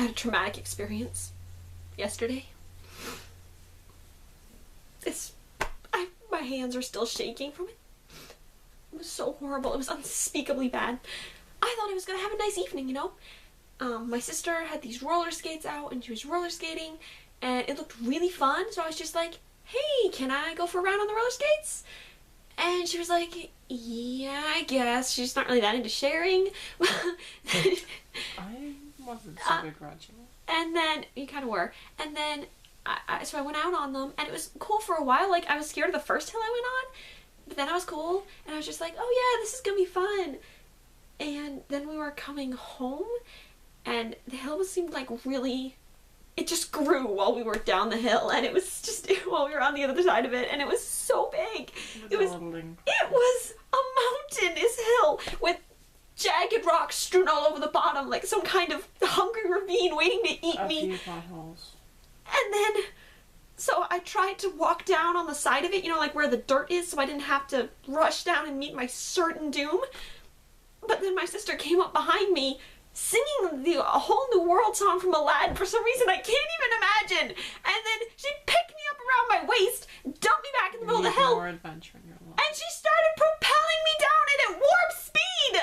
had a traumatic experience yesterday. My hands are still shaking from it. It was so horrible. It was unspeakably bad. I thought I was gonna have a nice evening, you know? My sister had these roller skates out and she was roller skating and it looked really fun, so I was just like, hey, can I go for a round on the roller skates? And she was like, yeah, I guess. She's not really that into sharing. I wasn't so begrudging. And then, you kind of were. And then, so I went out on them, and it was cool for a while. Like, I was scared of the first hill I went on, but then I was cool, and I was just like, oh yeah, this is gonna be fun. And then we were coming home, and the hill seemed like really, it just grew while we were down the hill, and it was just while we were on the other side of it, and it was so big. It was a mountainous hill with jagged rocks strewn all over the bottom, like some kind of hungry ravine waiting to eat me. A few potholes. And then, so I tried to walk down on the side of it, you know, like where the dirt is, so I didn't have to rush down and meet my certain doom. But then my sister came up behind me, singing the A Whole New World song from Aladdin for some reason I can't even imagine. And then she picked me up around my waist, dumped me back in the middle of the hill, more adventure in your life. and she started propelling me down it at warp speed.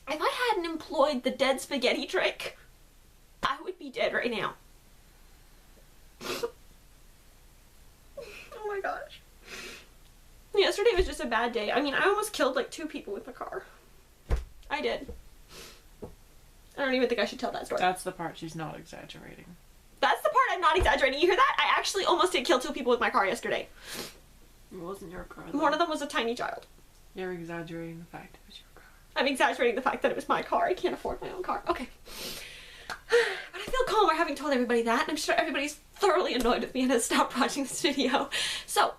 If I hadn't employed the dead spaghetti trick, I would be dead right now. Oh my gosh. Yesterday was just a bad day. I mean, I almost killed like 2 people with my car. I did. I don't even think I should tell that story. That's the part she's not exaggerating. That's the part I'm not exaggerating. You hear that? I actually almost did kill 2 people with my car yesterday. It wasn't your car, though. One of them was a tiny child. You're exaggerating the fact it was your car. I'm exaggerating the fact that it was my car. I can't afford my own car. Okay. But I feel calmer having told everybody that, and I'm sure everybody's thoroughly annoyed with me and has stopped watching this video. So,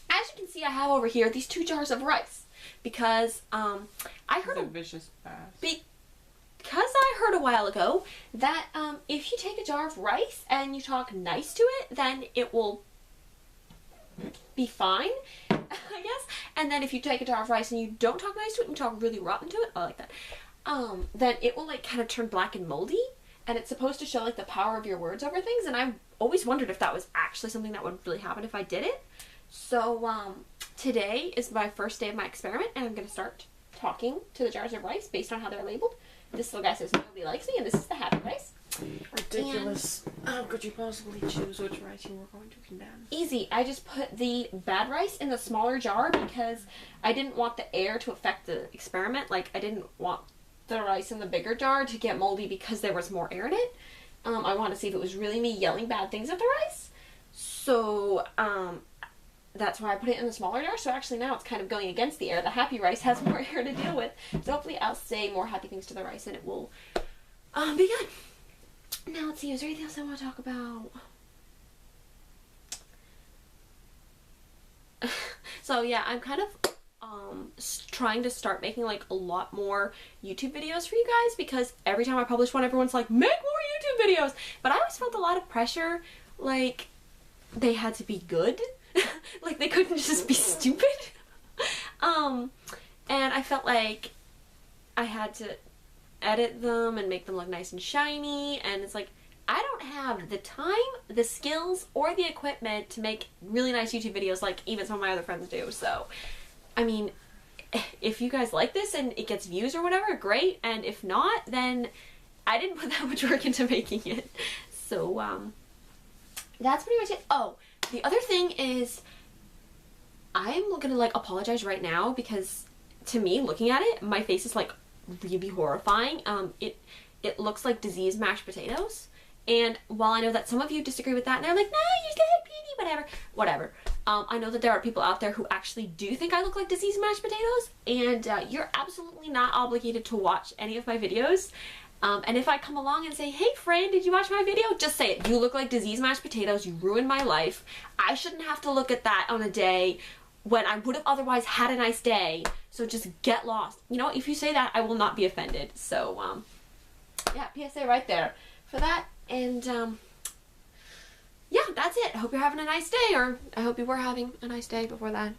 as you can see, I have over here these 2 jars of rice. Because, I heard a vicious bass. Because I heard a while ago that, if you take a jar of rice and you talk nice to it, then it will be fine, I guess. And then if you take a jar of rice and you don't talk nice to it and you talk really rotten to it, I like that, then it will, like, kind of turn black and moldy. And it's supposed to show, like, the power of your words over things. And I always wondered if that was actually something that would really happen if I did it. So, today is my first day of my experiment, and I'm going to start talking to the jars of rice based on how they're labeled. This little guy says nobody likes me, and this is the happy rice. Ridiculous. How could you possibly choose which rice you were going to condemn? Easy. I just put the bad rice in the smaller jar because I didn't want the air to affect the experiment. Like, I didn't want the rice in the bigger jar to get moldy because there was more air in it. I wanted to see if it was really me yelling bad things at the rice. So, that's why I put it in the smaller jar. So actually now it's kind of going against the air. The happy rice has more air to deal with. So hopefully I'll say more happy things to the rice and it will be good. Now let's see, is there anything else I want to talk about? So yeah, I'm kind of trying to start making like a lot more YouTube videos for you guys, because every time I publish one, everyone's like, make more YouTube videos. But I always felt a lot of pressure, like they had to be good. Like they couldn't just be stupid. And I felt like I had to edit them and make them look nice and shiny, and it's like I don't have the time, the skills, or the equipment to make really nice YouTube videos like even some of my other friends do. So, I mean, if you guys like this and it gets views or whatever, great, and if not, then I didn't put that much work into making it. So, that's pretty much it. Oh, the other thing is I'm gonna like apologize right now, because to me, looking at it, my face is like really horrifying. It looks like diseased mashed potatoes. And while I know that some of you disagree with that and they're like, no, you're good, beauty, whatever. I know that there are people out there who actually do think I look like diseased mashed potatoes, and you're absolutely not obligated to watch any of my videos. And if I come along and say, hey friend, did you watch my video? Just say it. You look like diseased mashed potatoes. You ruined my life. I shouldn't have to look at that on a day when I would have otherwise had a nice day. So just get lost. You know, if you say that, I will not be offended. So, yeah, PSA right there for that. And, yeah, that's it. I hope you're having a nice day, or I hope you were having a nice day before that.